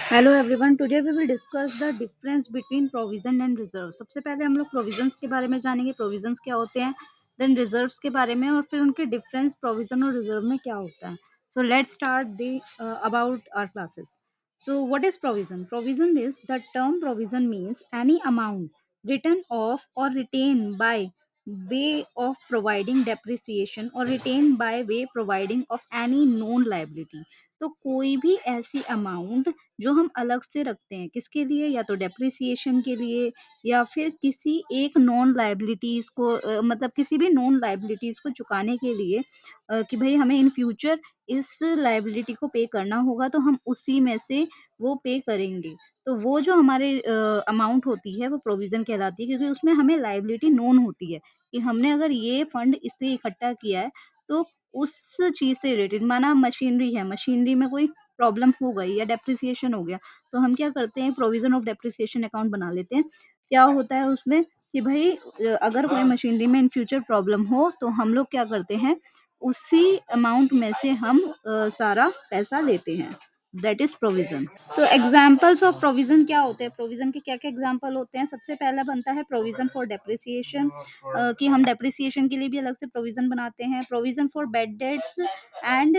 Hello everyone, today we will discuss the difference between provision and reserve. सबसे पहले हम लोग प्रोविजंस के बारे में जानेंगे, प्रोविजंस क्या होते हैं, देन रिजर्व्स के बारे में, और फिर उनके डिफरेंस प्रोविजन और रिजर्व में क्या होता है। So let's start the about our classes. So what is provision? Provision is the term provision means any amount written off or retained by way of providing depreciation or retained by way providing of any known liability। तो कोई भी ऐसी amount जो हम अलग से रखते हैं, किसके लिए? या तो डेप्रिसिएशन के लिए, या फिर किसी एक नॉन लाइबिलिटीज को मतलब किसी भी नॉन लाइबिलिटीज को चुकाने के लिए, कि भाई हमें इन फ्यूचर इस लाइबिलिटी को पे करना होगा, तो हम उसी में से वो पे करेंगे। तो वो जो हमारे अमाउंट होती है वो प्रोविजन कहलाती है, क्योंकि उसमें हमें लाइबिलिटी नोन होती है कि हमने अगर ये फंड इससे इकट्ठा किया है, तो उस चीज से रिलेटेड, माना मशीनरी है, मशीनरी में कोई प्रॉब्लम हो गई या डेप्रिसिएशन हो गया, तो हम क्या करते हैं, प्रोविजन ऑफ डेप्रिसिएशन अकाउंट बना लेते हैं। क्या होता है उसमें कि भाई अगर कोई मशीनरी में इन फ्यूचर प्रॉब्लम हो, तो हम लोग क्या करते हैं, उसी अमाउंट में से हम सारा पैसा लेते हैं। That is provision. So examples of provision क्या होते हैं, प्रोविजन के क्या क्या एग्जाम्पल होते हैं? सबसे पहला बनता है प्रोविजन फॉर डेप्रिसिएशन, कि हम डेप्रिसिएशन के लिए भी अलग से प्रोविजन बनाते हैं। Provision for bad debts and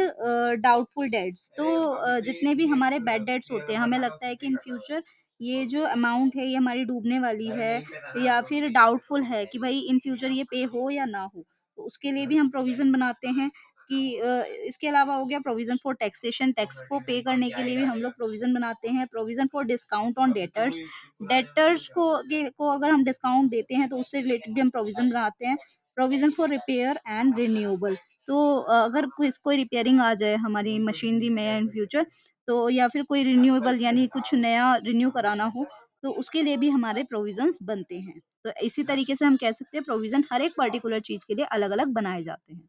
doubtful debts, तो जितने भी हमारे बैड डेट्स होते हैं, हमें लगता है कि इन फ्यूचर ये जो अमाउंट है ये हमारी डूबने वाली है, या फिर डाउटफुल है कि भाई इन फ्यूचर ये पे हो या ना हो, तो उसके लिए भी हम प्रोविजन बनाते हैं। कि इसके अलावा हो गया प्रोविजन फॉर टैक्सेशन, टैक्स को पे करने के लिए भी हम लोग प्रोविजन बनाते हैं। Provision for discount on debtors, debtors को अगर हम डिस्काउंट देते हैं, तो उससे रिलेटेड भी हम प्रोविजन बनाते हैं। Provision for repair and renewable, तो अगर कोई रिपेयरिंग आ जाए हमारी मशीनरी में इन फ्यूचर, तो या फिर कोई रिन्यूएबल यानी कुछ नया रिन्यू कराना हो, तो उसके लिए भी हमारे प्रोविजंस बनते हैं। तो इसी तरीके से हम कह सकते हैं प्रोविजन हर एक पर्टिकुलर चीज के लिए अलग अलग बनाए जाते हैं,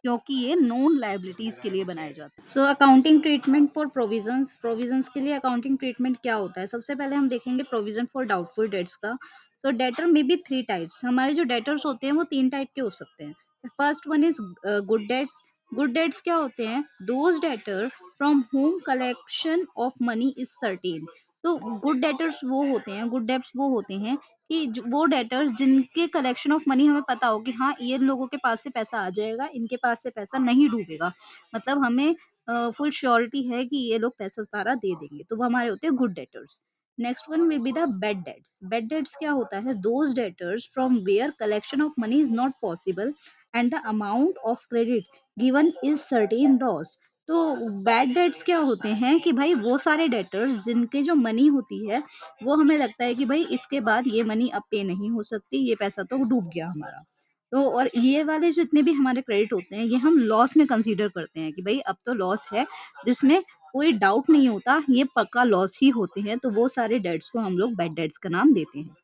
क्योंकि ये नॉन लायबिलिटीज के लिए बनाए जाते हैं। So accounting treatment for provisions, provisions के लिए अकाउंटिंग ट्रीटमेंट क्या होता है? सबसे पहले हम देखेंगे प्रोविजन फॉर डाउटफुल डेट्स का। सो डेटर में बी थ्री टाइप्स, हमारे जो डेटर्स होते हैं वो तीन टाइप के हो सकते हैं। First one is good debts. Good debts क्या होते हैं? Those debtor from whom collection of money is certain. तो गुड डेटर्स वो होते हैं, गुड डेट्स वो होते हैं कि वो डेटर्स जिनके कलेक्शन ऑफ मनी हमें पता हो कि हाँ, ये लोगों के पास से पैसा आ जाएगा, इनके पास से पैसा नहीं डूबेगा, मतलब हमें फुल श्योरिटी है कि ये लोग पैसा सारा दे देंगे, तो वो हमारे होते हैं good debtors. Next one will be the bad debts. Bad debts क्या होता है? Those debtors from wear collection of money is not possible and the amount of credit given is certain loss. तो बैड डेट्स क्या होते हैं कि भाई वो सारे डेटर्स जिनके जो मनी होती है, वो हमें लगता है कि भाई इसके बाद ये मनी अब पे नहीं हो सकती, ये पैसा तो डूब गया हमारा। तो और ये वाले जितने भी हमारे क्रेडिट होते हैं, ये हम लॉस में कंसीडर करते हैं कि भाई अब तो लॉस है, जिसमें कोई डाउट नहीं होता, ये पक्का लॉस ही होते हैं, तो वो सारे डेट्स को हम लोग बैड डेट्स का नाम देते हैं।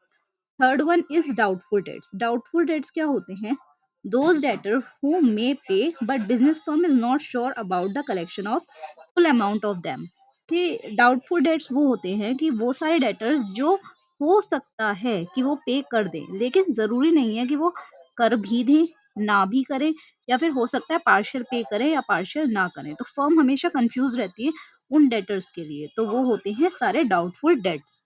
Third one is doubtful debts. Doubtful debts क्या होते हैं? दोज डेटर हु मे पे but business firm is not sure about the collection of full amount of them. कि डाउटफुल डेट्स वो होते हैं कि वो सारे डेटर्स जो हो सकता है कि वो पे कर दें, लेकिन जरूरी नहीं है कि वो कर भी दें, ना भी करें, या फिर हो सकता है पार्शियल पे करें या पार्शियल ना करें। तो फर्म हमेशा कंफ्यूज रहती है उन डेटर्स के लिए, तो वो होते हैं सारे डाउटफुल डेट्स।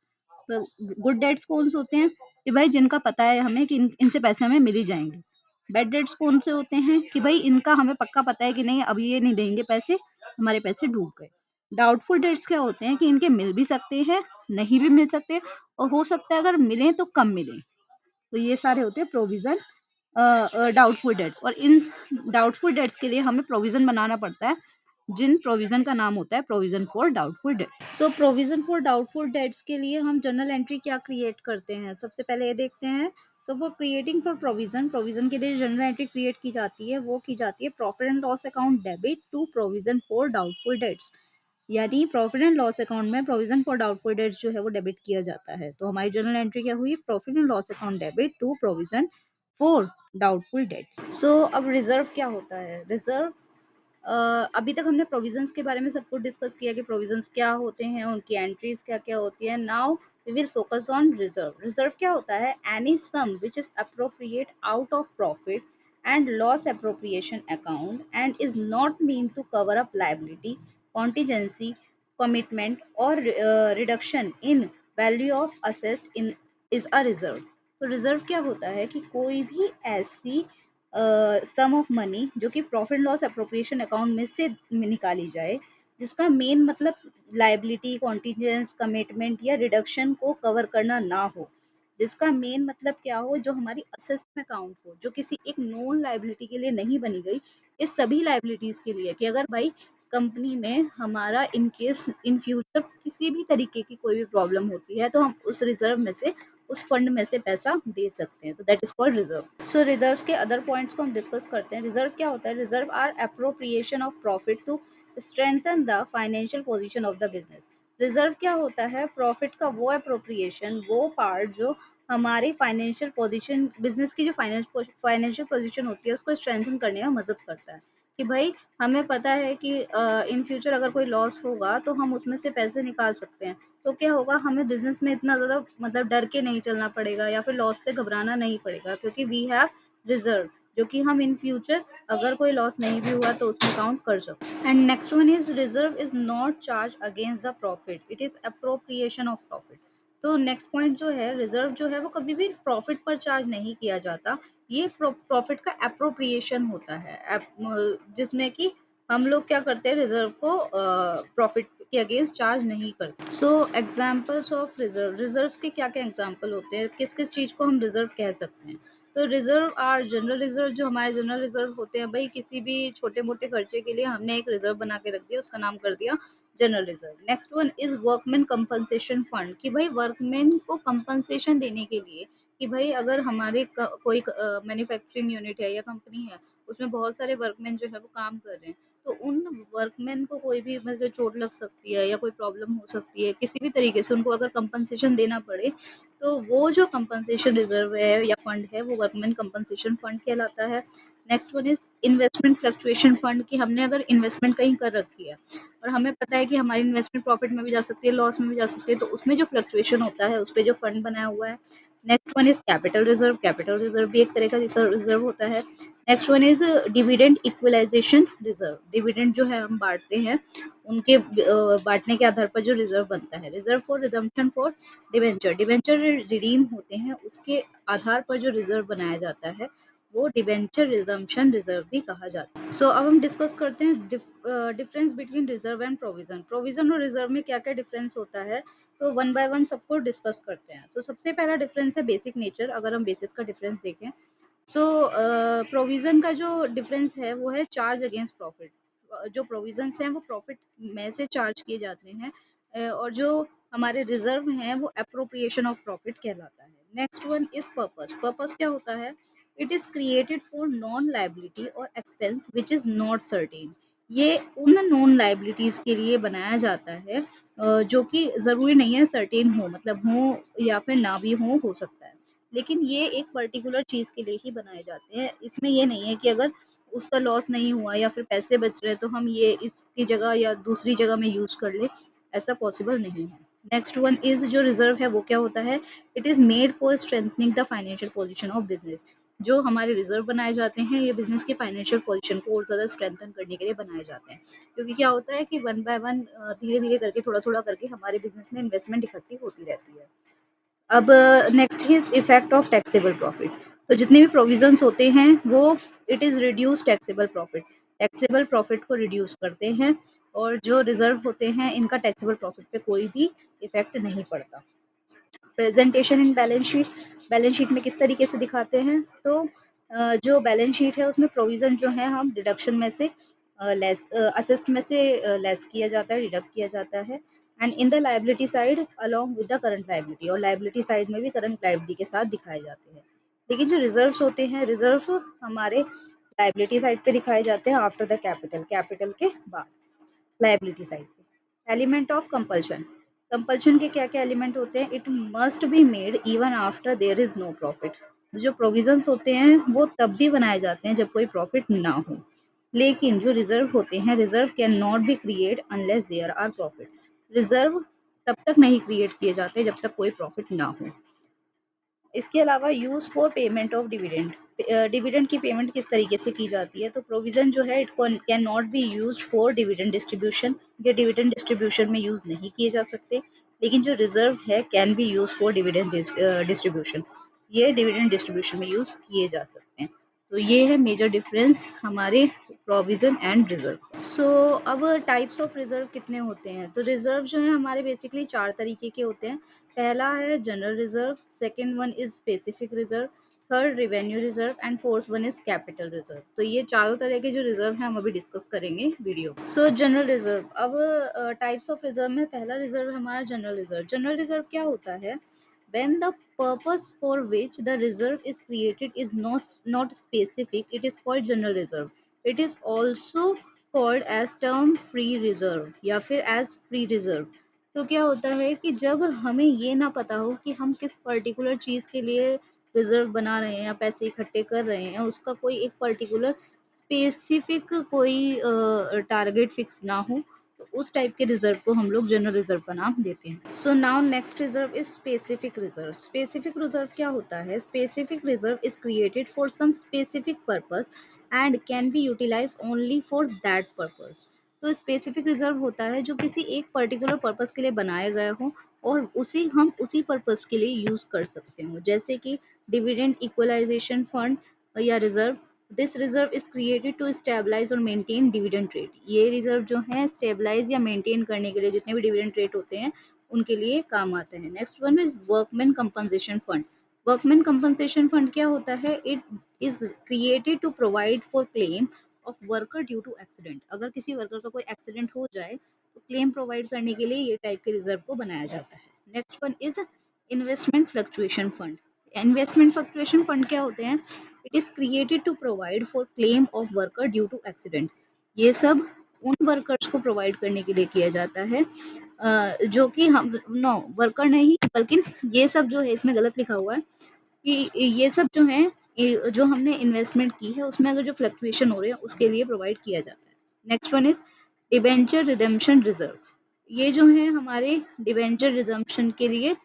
तो गुड डेट्स कौन से होते हैं? कि भाई जिनका पता है हमें कि इनसे पैसे हमें मिल ही जाएंगे। बैड डेट्स कौन से होते हैं? कि भाई इनका हमें पक्का पता है कि नहीं, अब ये नहीं देंगे पैसे, हमारे पैसे डूब गए। डाउटफुल डेट्स क्या होते हैं? कि इनके मिल भी सकते हैं, नहीं भी मिल सकते, और हो सकता है अगर मिले तो कम मिले। तो ये सारे होते हैं प्रोविजन डाउटफुल डेट्स। और इन डाउटफुल डेट्स के लिए हमें प्रोविजन बनाना पड़ता है, जिन प्रोविजन का नाम होता है provision for doubtful date. So provision for doubtful dates के लिए हम जर्नल एंट्री क्या क्रिएट करते हैं, सबसे पहले ये देखते हैं। So for creating for provision, provision के लिए जर्नल एंट्री क्रिएट की जाती है, वो की जाती है profit and loss account debit to provision for doubtful debts. यानी प्रॉफिट एंड लॉस अकाउंट में प्रोविजन फॉर डाउटफुल डेट्स जो है वो डेबिट किया जाता है। तो हमारी जर्नल एंट्री क्या हुई? Profit and loss account debit to provision for doubtful debts. So अब रिजर्व क्या होता है? रिजर्व, अभी तक हमने प्रोविजंस के बारे में सब कुछ डिस्कस किया कि प्रोविजंस क्या होते हैं, उनकी एंट्रीज क्या क्या होती है। Now we will focus on reserve. Reserve क्या होता है? Any sum which is appropriate out of profit and loss appropriation account and is not mean to cover up liability, contingency, commitment or reduction in value of assets in is a reserve. तो reserve क्या होता है कि कोई भी ऐसी सम of money जो कि प्रॉफिट लॉस अप्रोप्रिएशन अकाउंट में से निकाली जाए, जिसका मेन मतलब लायबिलिटी कॉन्टीजेंस कमिटमेंट या रिडक्शन को कवर करना ना हो, जिसका मेन मतलब क्या हो, जो हमारी असेस्ट में काउंट हो, जो किसी एक नॉन लायबिलिटी के लिए नहीं बनी गई, इस सभी लायबिलिटीज के लिए कि अगर भाई कंपनी में हमारा इन केस इन फ्यूचर किसी भी तरीके की कोई भी प्रॉब्लम होती है, तो हम उस रिजर्व में से उस फंड में से पैसा दे सकते हैं, तो that is called reserve. So reserve के अदर पॉइंट्स को हम डिस्कस करते हैं। रिजर्व क्या होता है? Reserve are appropriation of profit to strengthen the financial position of the business. Reserve क्या होता है? प्रॉफिट का वो अप्रोप्रिएशन, वो पार्ट जो हमारी फाइनेंशियल पोजीशन, बिजनेस की जो फाइनेंशियल पोजीशन होती है उसको स्ट्रेंथन करने में मदद करता है। कि भाई हमें पता है कि इन फ्यूचर अगर कोई लॉस होगा तो हम उसमें से पैसे निकाल सकते हैं, तो क्या होगा, हमें बिजनेस में इतना ज़्यादा मतलब डर के नहीं चलना पड़ेगा या फिर लॉस से घबराना नहीं पड़ेगा, क्योंकि वी हैव रिजर्व, जो कि हम इन फ्यूचर अगर कोई लॉस नहीं भी हुआ तो उसमें काउंट कर सकते हैं। And next one is reserve is not charge against the profit, it is appropriation of profit. तो नेक्स्ट पॉइंट जो है, रिजर्व जो है वो कभी भी प्रॉफिट पर चार्ज नहीं किया जाता, ये प्रॉफिट का अप्रोप्रिएशन होता है, जिसमें कि हम लोग क्या करते हैं, रिजर्व को प्रॉफिट के अगेंस्ट चार्ज नहीं करते। सो एग्जाम्पल्स ऑफ रिजर्व, रिजर्व्स के क्या क्या एग्जाम्पल होते हैं, किस किस चीज को हम रिजर्व कह सकते हैं? तो रिजर्व आर जनरल रिजर्व, जो हमारे जनरल रिजर्व होते हैं, भाई किसी भी छोटे मोटे खर्चे के लिए हमने एक रिजर्व बना के रख दिया, उसका नाम कर दिया general reserve. Next one is workman compensation fund, कि भाई वर्कमैन को कंपनसेशन देने के लिए, कि भाई अगर हमारे कोई मैन्युफैक्चरिंग यूनिट है या कंपनी है, उसमें बहुत सारे वर्कमैन जो है वो काम कर रहे हैं, तो उन वर्कमैन को कोई भी मतलब चोट लग सकती है या कोई प्रॉब्लम हो सकती है, किसी भी तरीके से उनको अगर कंपनसेशन देना पड़े, तो वो जो कंपनसेशन रिजर्व है या फंड है वो वर्कमैन कंपनसेशन फंड कहलाता है। Next one is investment fluctuation fund, कि हमने अगर इन्वेस्टमेंट कहीं कर रखी है और हमें पता है कि हमारी इन्वेस्टमेंट प्रॉफिट में भी जा सकती है, लॉस में भी जा सकती है, तो उसमें जो फ्लक्चुएशन होता है उस पर जो फंड बनाया हुआ है। Next one is capital reserve, capital reserve भी एक तरह का रिजर्व होता है। Next one is dividend equalisation reserve, dividend जो है हम बांटते हैं, उनके बांटने के आधार पर जो रिजर्व बनता है। Reserve for resumption for debenture, debenture redeem होते हैं उसके आधार पर जो रिजर्व बनाया जाता है वो डिवेंचर रिजम्पशन रिजर्व भी कहा जाता है। सो अब हम डिस्कस करते हैं difference between reserve and provision. Provision और रिजर्व में क्या क्या डिफरेंस होता है, तो वन बाय वन सबको डिस्कस करते हैं। तो सबसे पहला डिफरेंस है बेसिक नेचर। अगर हम बेसिस का डिफरेंस देखें, सो प्रोविजन का जो डिफरेंस है वो है चार्ज अगेंस्ट प्रॉफिट। जो प्रोविजंस हैं वो प्रॉफिट में से चार्ज किए जाते हैं, और जो हमारे रिजर्व हैं वो अप्रोप्रिएशन ऑफ प्रॉफिट कहलाता है। Next one is purpose. Purpose क्या होता है? It is created for non liability और expense which is not certain. ये उन नॉन लाइबिलिटीज के लिए बनाया जाता है जो कि जरूरी नहीं है सर्टेन हो, मतलब हो या फिर ना भी हो सकता है, लेकिन ये एक पर्टिकुलर चीज के लिए ही बनाए जाते हैं। इसमें ये नहीं है कि अगर उसका लॉस नहीं हुआ या फिर पैसे बच रहे तो हम ये इसकी जगह या दूसरी जगह में यूज कर ले, ऐसा पॉसिबल नहीं है। नेक्स्ट वन इज जो रिजर्व है वो क्या होता है? It is made for strengthening the financial position of business. जो हमारे रिजर्व बनाए जाते हैं ये बिजनेस की फाइनेंशियल पोजीशन को और ज़्यादा स्ट्रेंथन करने के लिए बनाए जाते हैं, क्योंकि क्या होता है कि वन बाय वन धीरे धीरे करके थोड़ा थोड़ा करके हमारे बिजनेस में इन्वेस्टमेंट इकट्ठी होती रहती है। अब next is effect of taxable profit. तो जितने भी प्रोविजंस होते हैं वो it is reduce taxable profit, taxable profit को रिड्यूस करते हैं, और जो रिजर्व होते हैं इनका टैक्सेबल प्रॉफिट पे कोई भी इफेक्ट नहीं पड़ता। Presentation in balance sheet, balance sheet में किस तरीके से दिखाते हैं, तो जो बैलेंस शीट है उसमें प्रोविजन जो है हम डिडक्शन में से लेस, असिस्ट में से लेस किया जाता है, डिडक्ट किया जाता है। And in the liability side along with the current liability, और लाइबिलिटी साइड में भी करंट लाइबिलिटी के साथ दिखाए जाते हैं। लेकिन जो रिजर्व्स होते हैं, रिजर्व हमारे लाइबिलिटी साइड पे दिखाए जाते हैं आफ्टर द कैपिटल, कैपिटल के बाद लाइबिलिटी साइड पे। एलिमेंट ऑफ कंपल्शन, कंपल्शन के क्या क्या एलिमेंट होते हैं? It must be made even after there is no profit. जो प्रोविजंस होते हैं वो तब भी बनाए जाते हैं जब कोई प्रॉफिट ना हो, लेकिन जो रिजर्व होते हैं, reserve can not be create unless there are profit. Reserve तब तक नहीं क्रिएट किए जाते जब तक कोई प्रॉफिट ना हो। इसके अलावा use for payment of dividend, dividend की पेमेंट किस तरीके से की जाती है, तो प्रोविज़न जो है it can not be used for dividend distribution, ये डिविडेंड डिस्ट्रीब्यूशन में यूज़ नहीं किए जा सकते, लेकिन जो रिजर्व है can be use for dividend distribution, ये डिविडेंड डिस्ट्रीब्यूशन में यूज़ किए जा सकते हैं। तो ये है मेजर डिफरेंस हमारे प्रोविज़न एंड रिजर्व। सो अब टाइप्स ऑफ रिजर्व कितने होते हैं, तो रिजर्व जो है हमारे बेसिकली 4 तरीके के होते हैं। पहला है general reserve, second one is specific reserve, third revenue reserve and fourth one is capital reserve. तो ये चारों तरह के जो रिजर्व हैं हम अभी डिस्कस करेंगे वीडियो। सो जनरल रिजर्व, अब टाइप्स ऑफ रिजर्व में पहला रिजर्व हमारा जनरल रिजर्व। जनरल रिजर्व क्या होता है, when the purpose for which the reserve is created is not specific, it is called general reserve. It is also called as term free reserve या फिर as free reserve। तो क्या होता है कि जब हमें ये ना पता हो कि हम किस पर्टिकुलर चीज़ के लिए रिजर्व बना रहे हैं या पैसे इकट्ठे कर रहे हैं, उसका कोई एक पर्टिकुलर स्पेसिफिक कोई टारगेट फिक्स ना हो, तो उस टाइप के रिजर्व को हम लोग जनरल रिजर्व का नाम देते हैं। So now next reserve is specific reserve. Specific reserve क्या होता है, specific reserve is created for some specific purpose and can be utilise only for that purpose. तो स्पेसिफिक रिजर्व होता है जो किसी एक पर्टिकुलर पर्पस के लिए बनाया गया हो और उसी हम उसी पर्पस के लिए यूज कर सकते हो, जैसे कि डिविडेंड इक्वलाइजेशन फंड या reserve. This reserve is created to stabilise और मेंटेन डिविडेंड रेट। ये रिजर्व जो है स्टेबलाइज या मेंटेन करने के लिए जितने भी डिविडेंड रेट होते हैं उनके लिए काम आते हैं। Next one is workman compensation fund. Workman compensation fund क्या होता है, it is created to provide for claim of worker due to accident. अगर किसी वर्कर का कोई एक्सीडेंट हो जाए तो क्लेम प्रोवाइड करने के लिए ये टाइप के रिजर्व को बनाया जाता है। Next one is investment fluctuation fund. Investment fluctuation fund क्या होते हैं, it is created to provide for claim of worker due to accident. ये सब उन वर्कर्स को प्रोवाइड करने के लिए किया जाता है जो कि हम नो वर्कर नहीं, बल्कि ये सब जो है इसमें गलत लिखा हुआ है कि ये सब जो है जो हमने इन्वेस्टमेंट की है उसमें अगर जो फ्लक्चुएशन हो रहे हैं उसके लिए प्रोवाइड किया जाता है। Next one is debenture redemption reserve. ये जो है हमारे डिबेंचर रिडेम्पशन के लिए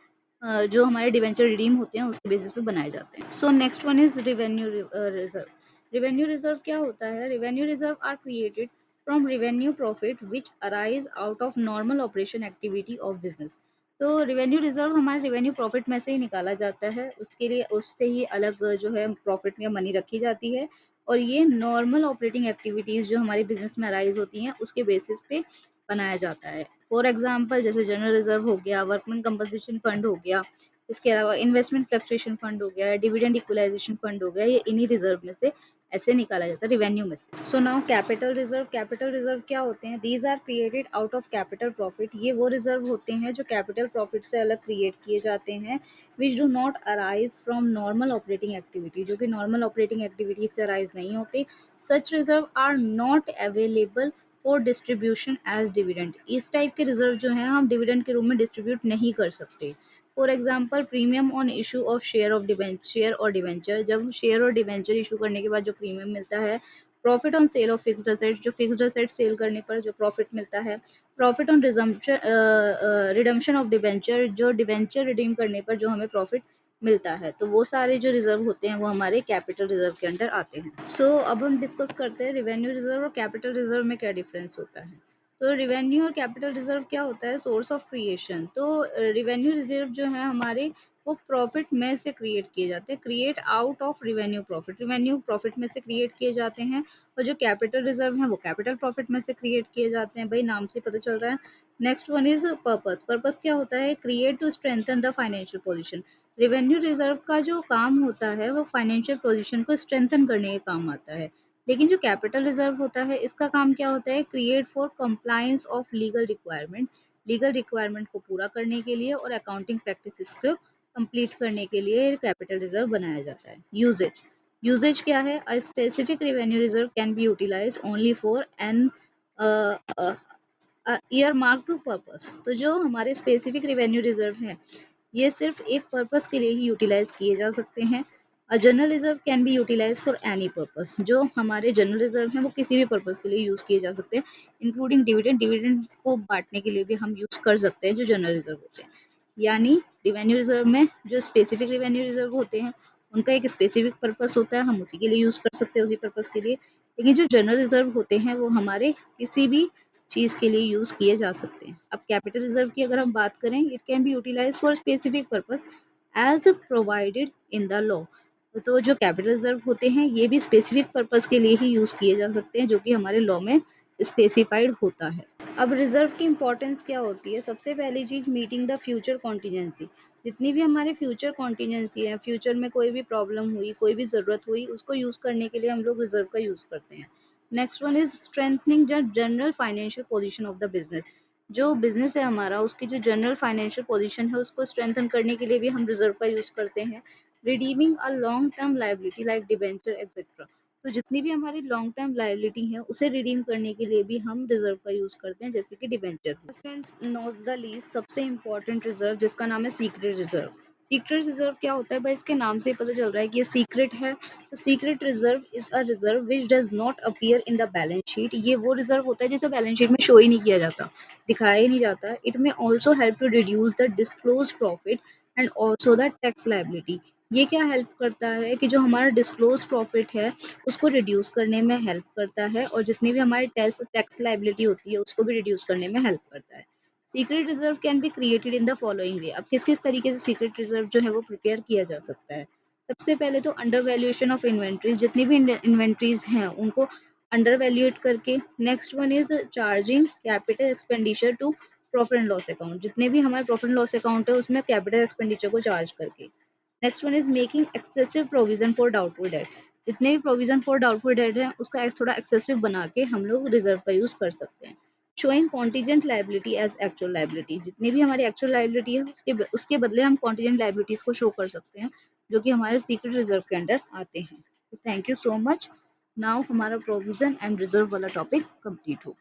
जो हमारे डिबेंचर रिडीम होते हैं उसके बेसिस पे बनाए जाते हैं। So next one is revenue reserve. Revenue reserve क्या होता है, revenue reserve are created from revenue profit which arise out of normal operation activity of business. तो रेवेन्यू रिजर्व हमारे रेवेन्यू प्रॉफिट में से ही निकाला जाता है, उसके लिए उससे ही अलग जो है प्रॉफिट या मनी रखी जाती है, और ये नॉर्मल ऑपरेटिंग एक्टिविटीज जो हमारी बिजनेस में अराइज होती हैं उसके बेसिस पे बनाया जाता है। फॉर एग्जांपल जैसे जनरल रिजर्व हो गया, वर्कमैन कंपनसेशन फंड हो गया, इसके अलावा इन्वेस्टमेंट फ्लक्चुएशन फंड हो गया, डिविडेंड इक्वलाइजेशन फंड हो गया, ये इन्हीं रिजर्व में से ऐसे निकाला जाता है रेवेन्यू में से। So now capital reserve. Capital reserve क्या होते हैं, these are created out of capital profit. ये वो रिजर्व होते हैं जो कैपिटल प्रॉफिट से अलग क्रिएट किए जाते हैं, which do not arise from normal operating activity, जो कि नॉर्मल ऑपरेटिंग एक्टिविटी से अराइज नहीं होते। Such reserve are not available for distribution as dividend. इस टाइप के रिजर्व जो है हम डिविडेंड के रूप में डिस्ट्रीब्यूट नहीं कर सकते। For example premium on issue of share और डिवेंचर। जब शेयर और डिवेंचर इशू करने के बाद जो प्रीमियम मिलता है, profit on sale of fixed asset, जो फिक्स्ड असेट सेल करने पर जो प्रॉफिट मिलता है, profit on redemption of debenture, जो डिवेंचर रिडीम करने पर जो हमें प्रॉफिट मिलता है। तो वो सारे जो रिजर्व होते हैं वो हमारे कैपिटल रिजर्व के अंडर आते हैं। सो अब हम डिस्कस करते हैं रिवेन्यू रिजर्व और कैपिटल रिजर्व में क्या डिफरेंस होता है। तो रिवेन्यू और कैपिटल रिजर्व क्या होता है, सोर्स ऑफ क्रिएशन। तो रिवेन्यू रिजर्व जो है हमारे वो प्रॉफिट में से क्रिएट किए जाते हैं, create out of revenue profit, revenue profit में से क्रिएट किए जाते हैं। और जो कैपिटल रिजर्व है वो कैपिटल प्रॉफिट में से क्रिएट किए जाते हैं, भाई नाम से पता चल रहा है। Next one is purpose. Purpose क्या होता है, create to strengthen the financial position. Revenue reserve का जो काम होता है वो फाइनेंशियल पोजीशन को स्ट्रेंथन करने के काम आता है, लेकिन जो कैपिटल रिजर्व होता है इसका काम क्या होता है, create for compliance of legal requirement, legal requirement को पूरा करने के लिए और अकाउंटिंग प्रैक्टिसेस को कंप्लीट करने के लिए कैपिटल रिजर्व बनाया जाता है। यूजेज। यूजेज क्या है, a specific revenue reserve can be utilise only for an earmarked to purpose. तो जो हमारे स्पेसिफिक रेवेन्यू रिजर्व है ये सिर्फ एक पर्पस के लिए ही यूटिलाइज किए जा सकते हैं। General reserve can be utilise for any purpose. जो हमारे जनरल रिजर्व हैं वो किसी भी पर्पस के लिए यूज किए जा सकते हैं, इंक्लूडिंग डिविडेंड। डिविडेंड को बांटने के लिए भी हम यूज कर सकते हैं जो जनरल रिजर्व होते हैं। यानी रिवेन्यू रिजर्व में जो स्पेसिफिक रिवेन्यू रिजर्व होते हैं उनका एक स्पेसिफिक पर्पस होता है, हम उसी के लिए यूज कर सकते हैं उसी पर्पस के लिए। लेकिन जो जनरल रिजर्व होते हैं वो हमारे किसी भी चीज के लिए यूज किए जा सकते हैं। अब कैपिटल रिजर्व की अगर हम बात करें, it can be utilise for specific purpose as provided in the law. तो जो कैपिटल रिजर्व होते हैं ये भी स्पेसिफिक पर्पस के लिए ही यूज किए जा सकते हैं, जो कि हमारे लॉ में स्पेसिफाइड होता है। अब रिजर्व की इंपॉर्टेंस क्या होती है? सबसे पहली चीज, मीटिंग द फ्यूचर कॉन्टीजेंसी। जितनी भी हमारे फ्यूचर कॉन्टीजेंसी है, फ्यूचर में कोई भी प्रॉब्लम हुई, कोई भी जरूरत हुई, उसको यूज करने के लिए हम लोग रिजर्व का यूज करते हैं। Next one is strengthening the general financial position of the business. जो बिजनेस है हमारा, उसकी जो जनरल फाइनेंशियल पोजीशन है उसको स्ट्रेंथन करने के लिए भी हम रिजर्व का यूज करते हैं। Redeeming a long term liability like debenture etcetera. तो जितनी भी हमारी लॉन्ग टर्म लायबिलिटी है उसे रिडीम करने के लिए भी हम रिजर्व का यूज करते हैं, जैसे कि debenture. Friends, note the least, सबसे इंपॉर्टेंट रिजर्व जिसका नाम है सीक्रेट रिजर्व। सीक्रेट रिजर्व क्या होता है भाई? इसके नाम से ही पता चल रहा है कि ये सीक्रेट है। तो secret reserve is a reserve which does not appear in the balance sheet. ये वो रिजर्व होता है जिसे बैलेंस शीट में शो ही नहीं किया जाता, दिखाया ही नहीं जाता। इट में also help to reduce the disclose profit and also the tax liability. ये क्या हेल्प करता है कि जो हमारा डिस्क्लोज प्रॉफिट है उसको रिड्यूस करने में हेल्प करता है, और जितनी भी हमारी टैक्स टैक्स लाइबिलिटी होती है उसको भी रिड्यूस करने में हेल्प करता है। Secret reserve can be created in the following वे। अब किस किस तरीके से सीक्रेट रिजर्व जो है वो प्रिपेयर किया जा सकता है? सबसे पहले तो अंडर वैल्यूएशन ऑफ इन्वेंट्रीज, जितनी भी इन्वेंट्रीज हैं उनको अंडर वैल्यूएट करके। Next one is charging capital expenditure to profit and loss account. जितने भी हमारे प्रॉफिट एंड लॉस अकाउंट है उसमें कैपिटल एक्सपेंडिचर को चार्ज करके। Next one is making excessive provision for doubtful debt. जितने भी प्रोविजन फॉर डाउटफुल डेट है उसका थोड़ा एक्सेसिव बना के हम लोग रिजर्व का यूज कर सकते हैं। Showing contingent liability as actual liability. जितनी भी हमारी एक्चुअल लाइबिलिटी है उसके बदले हम कॉन्टीजेंट लाइबिलिटीज को शो कर सकते हैं, जो कि हमारे सीक्रेट रिजर्व के अंडर आते हैं। Thank you so much. Now हमारा प्रोविजन एंड रिजर्व वाला टॉपिक कंप्लीट हो गया।